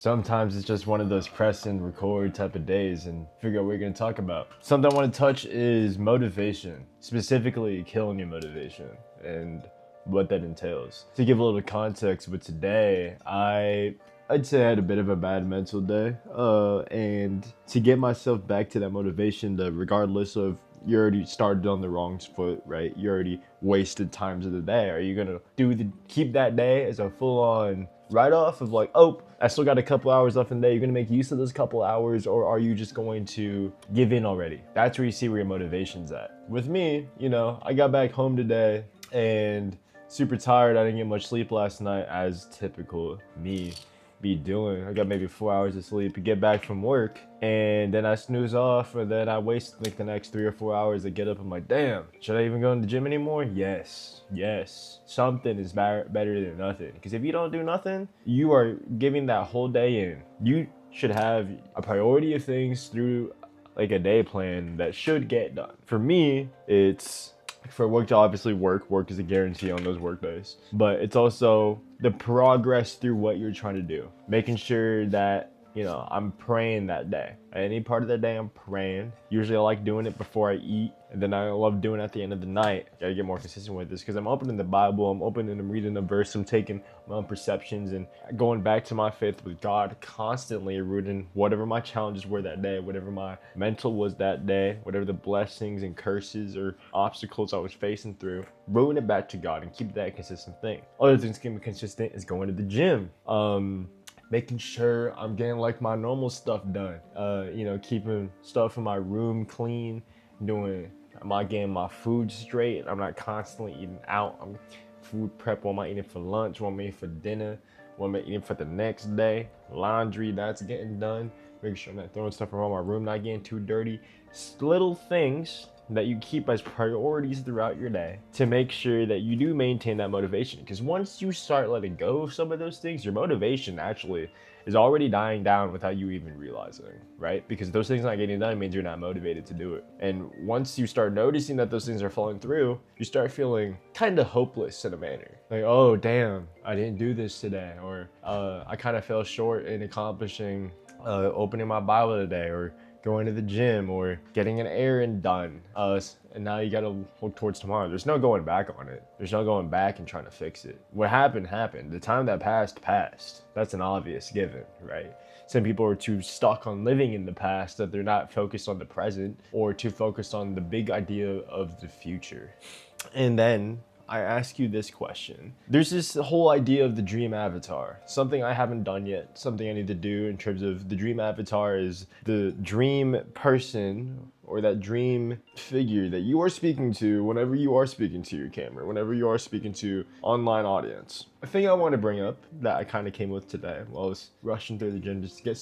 Sometimes it's just one of those press and record type of days and figure out what you're going to talk about. Something I want to touch is motivation, specifically killing your motivation and what that entails. To give a little context, with today, I'd say I had a bit of a bad mental day, and to get myself back to that motivation, regardless of you already started on the wrong foot, right? You already wasted times of the day. Are you gonna keep that day as a full-on write-off of like, oh, I still got a couple hours left in the day? You're gonna make use of those couple hours, or are you just going to give in already? That's where you see where your motivation's at. With me, I got back home today and super tired. I didn't get much sleep last night, as typical me be doing. I got maybe 4 hours of sleep, get back from work, and then I snooze off, and then I waste like the next 3 or 4 hours to get up. I'm like, damn, should I even go to the gym anymore? Yes. Something is better than nothing. Because if you don't do nothing, you are giving that whole day in. You should have a priority of things through like a day plan that should get done. For me, it's for work to obviously work is a guarantee on those work days, but it's also the progress through what you're trying to do, making sure that I'm praying that day. Any part of the day I'm praying. Usually I like doing it before I eat, and then I love doing it at the end of the night. Gotta get more consistent with this because I'm opening the Bible, I'm reading a verse, I'm taking my own perceptions and going back to my faith with God, constantly rooting whatever my challenges were that day, whatever my mental was that day, whatever the blessings and curses or obstacles I was facing through, rooting it back to God and keep that consistent thing. Other things can be consistent is going to the gym. Making sure I'm getting like my normal stuff done. Keeping stuff in my room clean, am I getting my food straight? I'm not constantly eating out. I'm food prep. What am I eating for lunch? What am I eating for dinner? What am I eating for the next day? Laundry, that's getting done. Making sure I'm not throwing stuff around my room, not getting too dirty. Little things that you keep as priorities throughout your day to make sure that you do maintain that motivation. Because once you start letting go of some of those things, your motivation actually is already dying down without you even realizing, right? Because those things not getting done means you're not motivated to do it. And once you start noticing that those things are falling through, you start feeling kind of hopeless in a manner. Like, oh, damn, I didn't do this today. Or I kind of fell short in accomplishing opening my Bible today, or going to the gym, or getting an errand done. And now you gotta look towards tomorrow. There's no going back on it. There's no going back and trying to fix it. What happened, happened. The time that passed. That's an obvious given, right? Some people are too stuck on living in the past that they're not focused on the present, or too focused on the big idea of the future. And then I ask you this question. There's this whole idea of the dream avatar, something I haven't done yet, something I need to do in terms of the dream avatar is the dream person or that dream figure that you are speaking to whenever you are speaking to your camera, whenever you are speaking to online audience. A thing I want to bring up that I kind of came with today while I was rushing through the gym just to get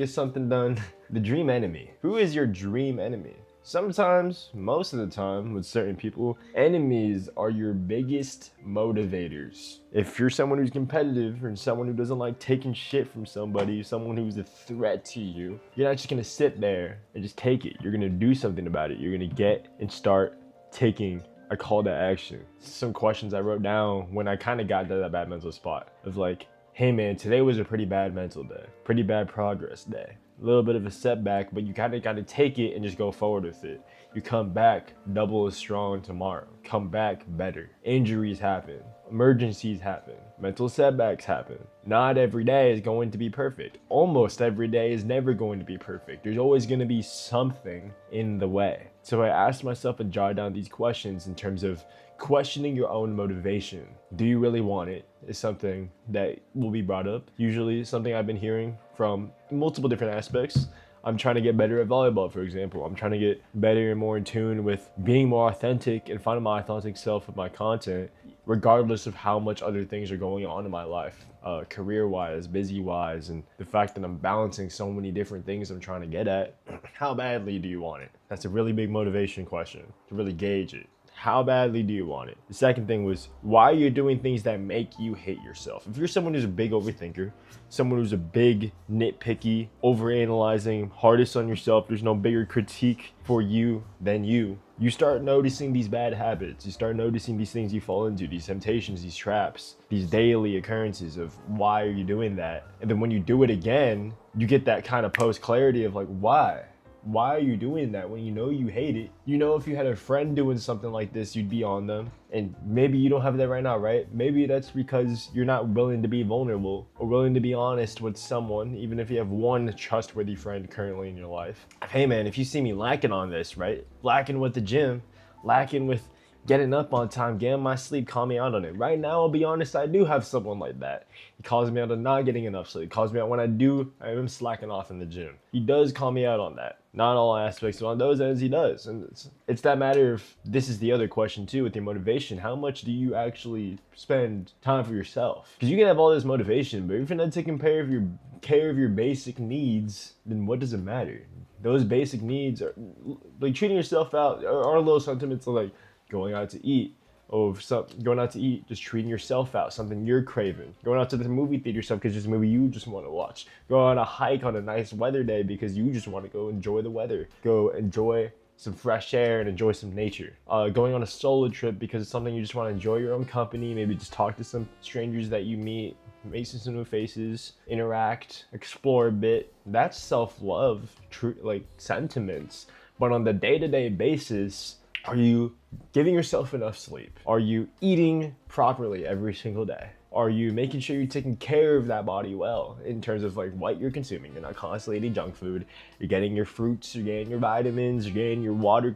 something done. The dream enemy. Who is your dream enemy? Sometimes, most of the time, with certain people, enemies are your biggest motivators. If you're someone who's competitive or someone who doesn't like taking shit from somebody, someone who's a threat to you, you're not just gonna sit there and just take it. You're gonna do something about it. You're gonna get and start taking a call to action. Some questions I wrote down when I kind of got to that bad mental spot of like, hey man, today was a pretty bad mental day, pretty bad progress day. A little bit of a setback, but you kind of got to take it and just go forward with it. You come back double as strong tomorrow. Come back better. Injuries happen. Emergencies happen. Mental setbacks happen. Not every day is going to be perfect. Almost every day is never going to be perfect. There's always going to be something in the way. So I asked myself and jotted down these questions in terms of questioning your own motivation. Do you really want it? Is something that will be brought up. Usually something I've been hearing from multiple different aspects. I'm trying to get better at volleyball, for example. I'm trying to get better and more in tune with being more authentic and finding my authentic self with my content, regardless of how much other things are going on in my life, career-wise, busy-wise, and the fact that I'm balancing so many different things I'm trying to get at. How badly do you want it? That's a really big motivation question to really gauge it. How badly do you want it? The second thing was, why are you doing things that make you hate yourself? If you're someone who's a big overthinker, someone who's a big nitpicky, overanalyzing, hardest on yourself, there's no bigger critique for you than you. You start noticing these bad habits. You start noticing these things you fall into, these temptations, these traps, these daily occurrences of why are you doing that? And then when you do it again, you get that kind of post clarity of like, why? Why are you doing that when you know you hate it? You know, if you had a friend doing something like this, you'd be on them. And maybe you don't have that right now, right? Maybe that's because you're not willing to be vulnerable or willing to be honest with someone, even if you have one trustworthy friend currently in your life. Hey man, if you see me lacking on this, right? Lacking with the gym, lacking with getting up on time, getting my sleep, call me out on it. Right now, I'll be honest, I do have someone like that. He calls me out on not getting enough sleep. He calls me out when I am slacking off in the gym. He does call me out on that. Not all aspects, but on those ends he does. And it's that matter of, this is the other question too with your motivation. How much do you actually spend time for yourself? Because you can have all this motivation, but if you're not taking care of your basic needs, then what does it matter? Those basic needs are like treating yourself out are little sentiments of like, going out to eat, just treating yourself out, something you're craving. Going out to the movie theater stuff because it's a movie you just want to watch. Go on a hike on a nice weather day because you just want to go enjoy the weather. Go enjoy some fresh air and enjoy some nature. Going on a solo trip because it's something you just want to enjoy your own company, maybe just talk to some strangers that you meet, make some new faces, interact, explore a bit. That's self-love, like sentiments. But on the day-to-day basis, are you giving yourself enough sleep? Are you eating properly every single day? Are you making sure you're taking care of that body well in terms of like what you're consuming? You're not constantly eating junk food. You're getting your fruits, you're getting your vitamins, you're getting your water,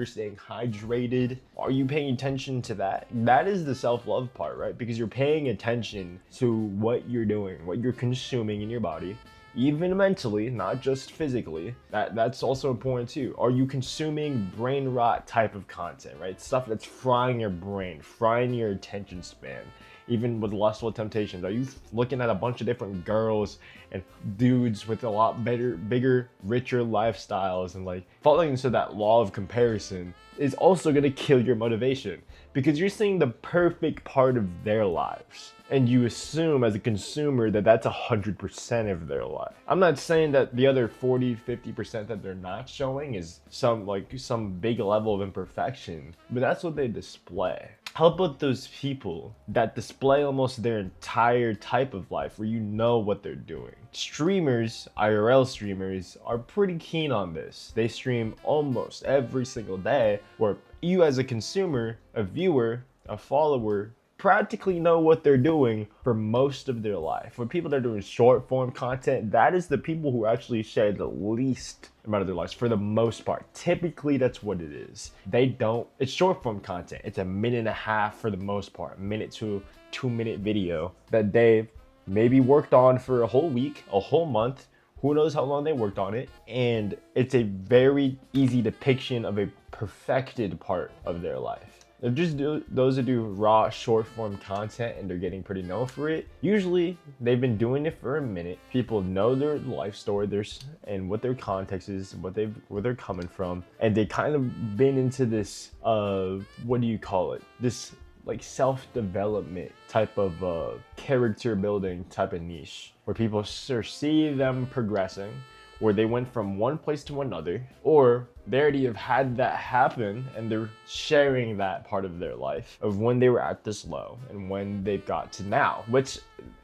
staying hydrated. Are you paying attention to that? That is the self-love part, right? Because you're paying attention to what you're doing, what you're consuming in your body. Even mentally, not just physically. That's also important too. Are you consuming brain rot type of content, right? Stuff that's frying your brain, frying your attention span. Even with lustful temptations, are you looking at a bunch of different girls and dudes with a lot bigger, richer lifestyles, and like falling into that law of comparison is also gonna kill your motivation because you're seeing the perfect part of their lives. And you assume as a consumer that that's 100% of their life. I'm not saying that the other 40-50% that they're not showing is some big level of imperfection, but that's what they display. How about those people that display almost their entire type of life where you know what they're doing? Streamers, IRL streamers, are pretty keen on this. They stream almost every single day where you as a consumer, a viewer, a follower, practically know what they're doing for most of their life. For people that are doing short form content, that is the people who actually share the least amount of their lives for the most part. Typically, that's what it is. It's short form content. It's a minute and a half for the most part, a minute to 2 minute video that they've maybe worked on for a whole week, a whole month. Who knows how long they worked on it. And it's a very easy depiction of a perfected part of their life. If just those who do raw short form content and they're getting pretty known for it, usually they've been doing it for a minute. People know their life story, and what their context is, where they're coming from, and they kind of been into this this like self-development type of character building type of niche where people see them progressing, where they went from one place to another, or they already have had that happen and they're sharing that part of their life of when they were at this low and when they've got to now, which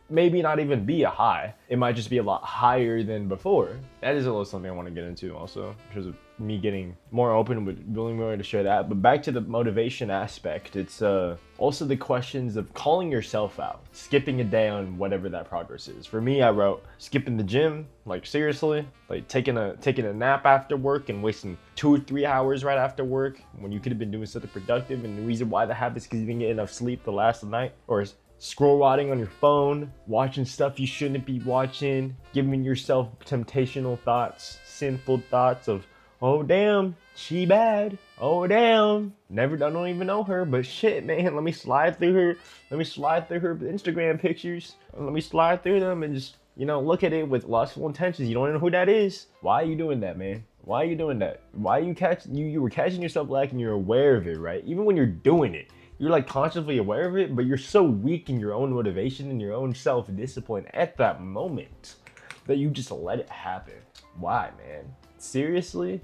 maybe not even be a high. It might just be a lot higher than before. That is a little something I want to get into also, in terms of me getting more open with really willing to share that. But back to the motivation aspect, it's also the questions of calling yourself out, skipping a day on whatever that progress is. For me, I wrote skipping the gym, like seriously, like taking a nap after work and wasting 2 or 3 hours right after work when you could have been doing something productive. And the reason why that happens is because you didn't get enough sleep the last night, or scroll rotting on your phone, watching stuff you shouldn't be watching, giving yourself temptational thoughts, sinful thoughts of, oh damn, she bad. Oh damn, I don't even know her, but shit, man, let me slide through her Instagram pictures. Let me slide through them and just, look at it with lustful intentions. You don't know who that is. Why are you doing that, man? Why are you doing that? Why are you were catching yourself lacking, you're aware of it, right? Even when you're doing it, you're like consciously aware of it, but you're so weak in your own motivation and your own self-discipline at that moment that you just let it happen. Why, man? Seriously?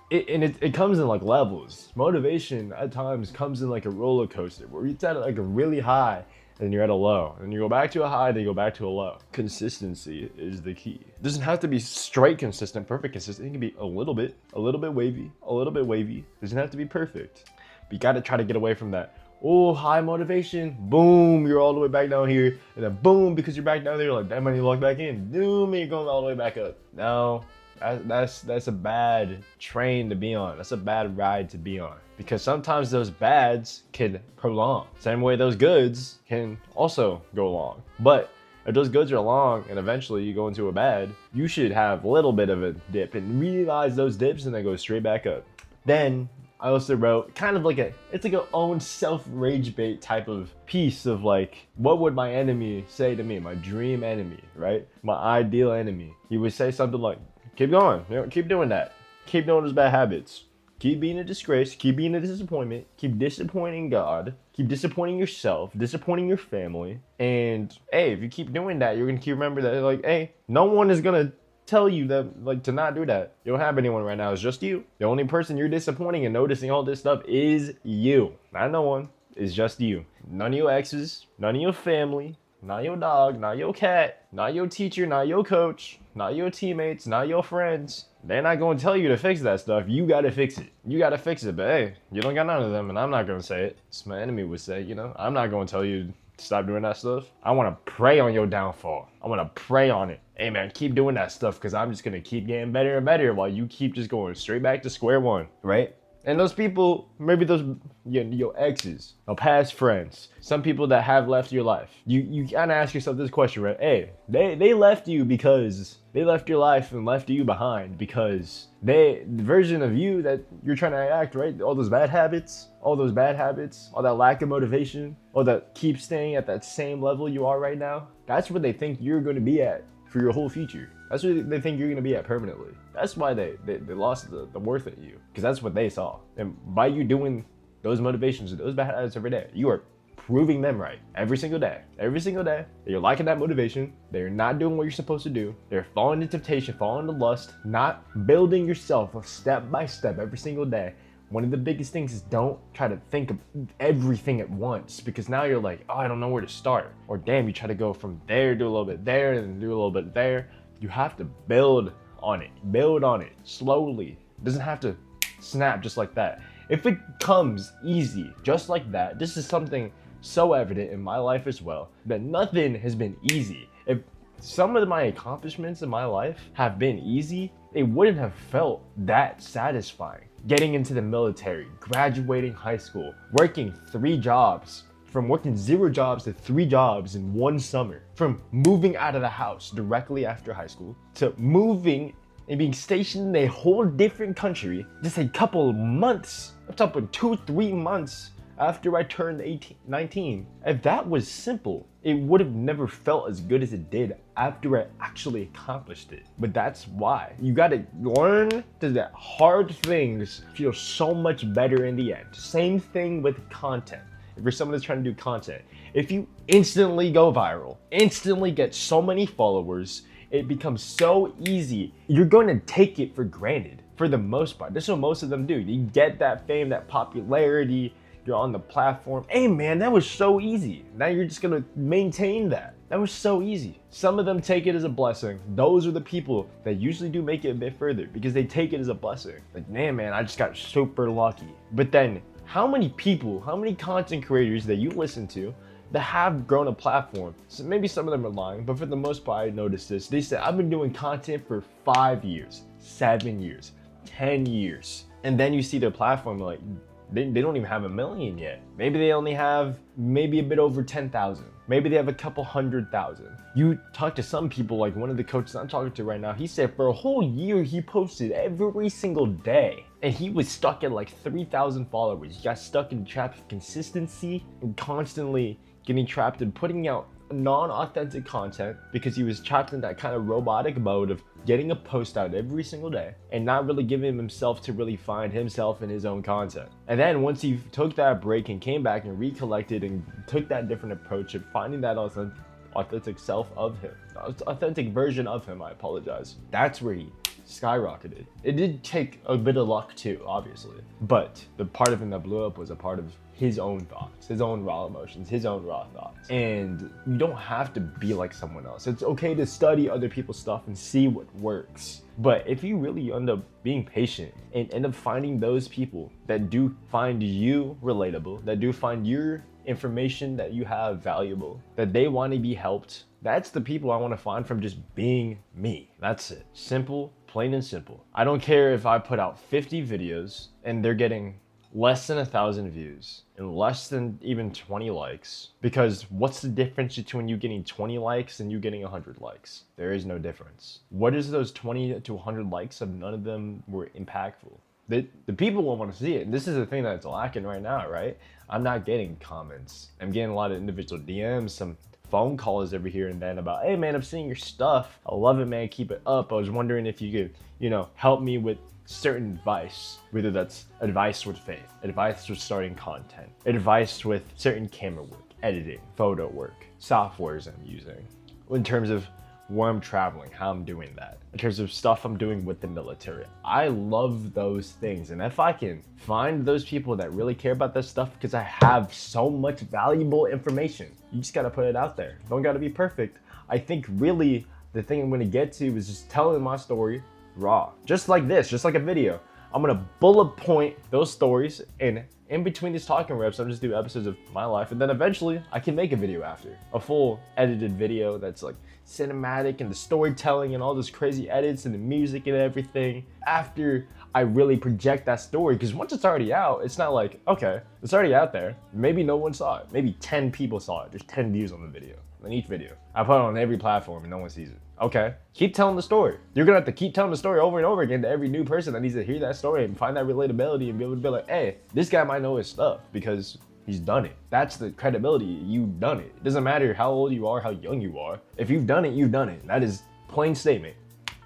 It comes in like levels. Motivation at times comes in like a roller coaster where it's at like a really high and you're at a low, and you go back to a high, then you go back to a low. Consistency is the key. It doesn't have to be straight consistent, perfect consistent. It can be a little bit wavy, a little bit wavy. It doesn't have to be perfect. But you gotta try to get away from that. Oh, high motivation, boom, you're all the way back down here, and then boom, because you're back down there, you're like, damn, I need to log back in. Boom, and you're going all the way back up. No, that's a bad train to be on. That's a bad ride to be on. Because sometimes those bads can prolong. Same way those goods can also go long. But if those goods are long and eventually you go into a bad, you should have a little bit of a dip and realize those dips and then go straight back up. Then I also wrote kind of like it's like an own self rage bait type of piece of like, what would my enemy say to me? My dream enemy, right? My ideal enemy. He would say something like, keep going, keep doing that. Keep doing those bad habits. Keep being a disgrace, keep being a disappointment, keep disappointing God, keep disappointing yourself, disappointing your family. And hey, if you keep doing that, you're gonna keep remember that like, hey, no one is gonna tell you that like to not do that. You don't have anyone right now, it's just you. The only person you're disappointing and noticing all this stuff is you. Not no one, it's just you. None of your exes, none of your family, not your dog, not your cat, not your teacher, not your coach, not your teammates, not your friends. They're not going to tell you to fix that stuff. You got to fix it. You got to fix it. But hey, you don't got none of them, and I'm not going to say it. As my enemy would say, you know, I'm not going to tell you to stop doing that stuff. I want to prey on your downfall. I want to prey on it. Hey man, keep doing that stuff because I'm just going to keep getting better and better while you keep just going straight back to square one, right? And those people, maybe those your exes, or past friends, some people that have left your life. You gotta ask yourself this question, right? Hey, they left you because they left your life and left you behind because the version of you that you're trying to act, right? All those bad habits, all that lack of motivation, all that keep staying at that same level you are right now. That's where they think you're going to be at for your whole future. That's where they think you're going to be at permanently. That's why they lost the worth at you, because that's what they saw. And by you doing those motivations, those bad habits every day, you are proving them right every single day that you're liking that motivation, that you're not doing what you're supposed to do, they're falling into temptation, falling into lust, not building yourself step by step every single day. One of the biggest things is don't try to think of everything at once, because now you're like, oh, I don't know where to start. Or damn, you try to go from there, do a little bit there, and then do a little bit there. You have to build on it slowly. It doesn't have to snap just like that. If it comes easy just like that, this is something so evident in my life as well, that nothing has been easy. If some of my accomplishments in my life have been easy, it wouldn't have felt that satisfying. Getting into the military, graduating high school, working 3 jobs, from working 0 jobs to 3 jobs in 1 summer, from moving out of the house directly after high school to moving and being stationed in a whole different country just a couple of months, I'm talking 2-3 months after I turned 19. If that was simple, it would have never felt as good as it did after I actually accomplished it. But that's why. You gotta learn that hard things feel so much better in the end. Same thing with content. If you're someone that's trying to do content, if you instantly go viral, instantly get so many followers, it becomes so easy. You're going to take it for granted for the most part. That's what most of them do. You get that fame, that popularity, you're on the platform. Hey man, that was so easy. Now you're just gonna maintain that. That was so easy. Some of them take it as a blessing. Those are the people that usually do make it a bit further because they take it as a blessing. Like, man, I just got super lucky. But then how many people, how many content creators that you listen to that have grown a platform? So maybe some of them are lying, but for the most part, I noticed this. They said, I've been doing content for 5 years, 7 years, 10 years. And then you see their platform like, they don't even have 1 million yet. Maybe they only have maybe a bit over 10,000. Maybe they have a couple 100,000. You talk to some people, like one of the coaches I'm talking to right now, he said for a whole year he posted every single day. And he was stuck at like 3,000 followers. He got stuck in the trap of consistency and constantly getting trapped in putting out non-authentic content because he was trapped in that kind of robotic mode of getting a post out every single day and not really giving himself to really find himself in his own content. And then once he took that break and came back and recollected and took that different approach of finding that authentic self of him, authentic version of him, I apologize, that's where he skyrocketed. It did take a bit of luck too, obviously, but the part of him that blew up was a part of his own thoughts, his own raw emotions, his own raw thoughts. And you don't have to be like someone else. It's okay to study other people's stuff and see what works. But if you really end up being patient and end up finding those people that do find you relatable, that do find your information that you have valuable, that they want to be helped, that's the people I want to find from just being me. That's it. Simple, plain and simple. I don't care if I put out 50 videos and they're getting less than 1,000 views and less than even 20 likes, because what's the difference between you getting 20 likes and you getting 100 likes? There is no difference. What is those 20 to 100 likes if none of them were impactful? The people will want to see it. And this is the thing that's lacking right now, right? I'm not getting comments. I'm getting a lot of individual DMs, some phone calls every here and then about, hey man, I'm seeing your stuff. I love it, man. Keep it up. I was wondering if you could, help me with certain advice, whether that's advice with faith, advice with starting content, advice with certain camera work, editing, photo work, softwares I'm using, in terms of where I'm traveling, how I'm doing that, in terms of stuff I'm doing with the military. I love those things. And if I can find those people that really care about this stuff, because I have so much valuable information, you just got to put it out there. Don't got to be perfect. I think really the thing I'm going to get to is just telling my story raw, just like this, just like a video. I'm gonna bullet point those stories, and in between these talking reps, I'm just do episodes of my life, and then eventually I can make a video after, a full edited video that's like cinematic and the storytelling and all those crazy edits and the music and everything, after I really project that story. Because once it's already out, it's not like, okay, it's already out there, maybe no one saw it, maybe 10 people saw it, there's 10 views on the video, on each video. I put it on every platform and no one sees it. Okay, keep telling the story. You're gonna have to keep telling the story over and over again to every new person that needs to hear that story and find that relatability and be able to be like, hey, this guy might know his stuff because he's done it. That's the credibility. You've done it. It doesn't matter how old you are, how young you are. If you've done it, you've done it. That is plain statement.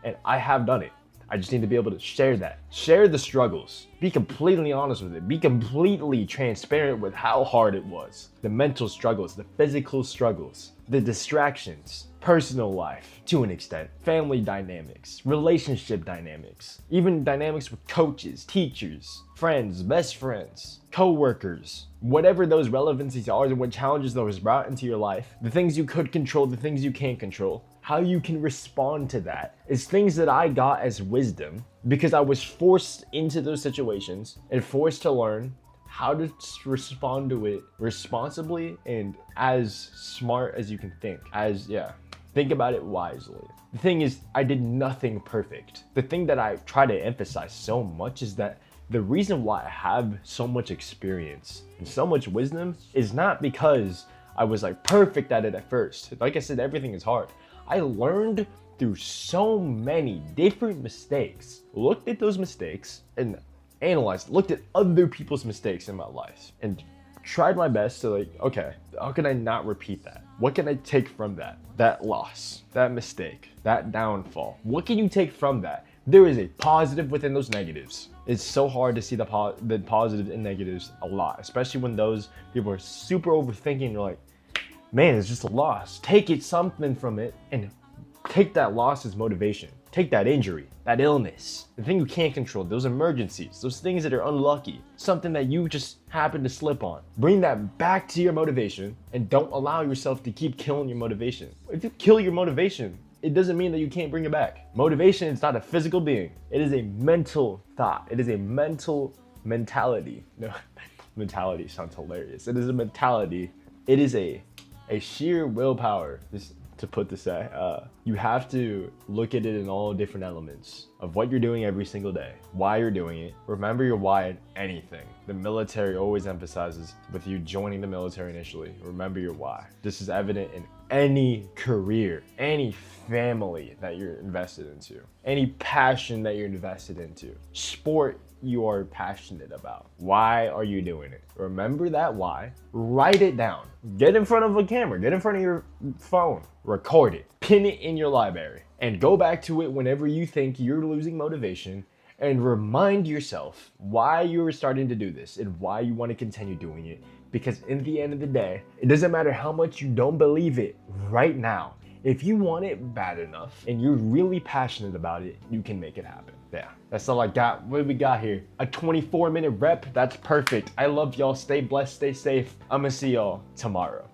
And I have done it. I just need to be able to share that. Share the struggles. Be completely honest with it. Be completely transparent with how hard it was. The mental struggles, the physical struggles, the distractions, personal life to an extent, family dynamics, relationship dynamics, even dynamics with coaches, teachers, friends, best friends, co-workers, whatever those relevancies are and what challenges those brought into your life, the things you could control, the things you can't control, how you can respond to that is things that I got as wisdom because I was forced into those situations and forced to learn how to respond to it responsibly and as smart as you can think. Think about it wisely. The thing is, I did nothing perfect. The thing that I try to emphasize so much is that the reason why I have so much experience and so much wisdom is not because I was like perfect at it at first. Like I said, everything is hard. I learned through so many different mistakes, looked at those mistakes and analyzed, looked at other people's mistakes in my life and tried my best to like, okay, how can I not repeat that? What can I take from that? That loss, that mistake, that downfall. What can you take from that? There is a positive within those negatives. It's so hard to see the positives and negatives a lot, especially when those people are super overthinking. You're like, man, it's just a loss. Take something from it and take that loss as motivation. Take that injury, that illness, the thing you can't control, those emergencies, those things that are unlucky, something that you just happen to slip on. Bring that back to your motivation and don't allow yourself to keep killing your motivation. If you kill your motivation, it doesn't mean that you can't bring it back. Motivation is not a physical being. It is a mental thought. It is a mental mentality. No, mentality sounds hilarious. It is a mentality. It is a sheer willpower. To put this you have to look at it in all different elements of what you're doing every single day, why you're doing it. Remember your why in anything. The military always emphasizes with you joining the military initially, remember your why. This is evident in any career, any family that you're invested into, any passion that you're invested into, sport you are passionate about. Why are you doing it? Remember that why. Write it down. Get in front of a camera, get in front of your phone, record it, pin it in your library, and go back to it whenever you think you're losing motivation and remind yourself why you were starting to do this and why you want to continue doing it. Because in the end of the day, it doesn't matter how much you don't believe it right now. If you want it bad enough and you're really passionate about it, you can make it happen. Yeah, that's all I got. What do we got here? A 24-minute rep? That's perfect. I love y'all. Stay blessed, stay safe. I'm gonna see y'all tomorrow.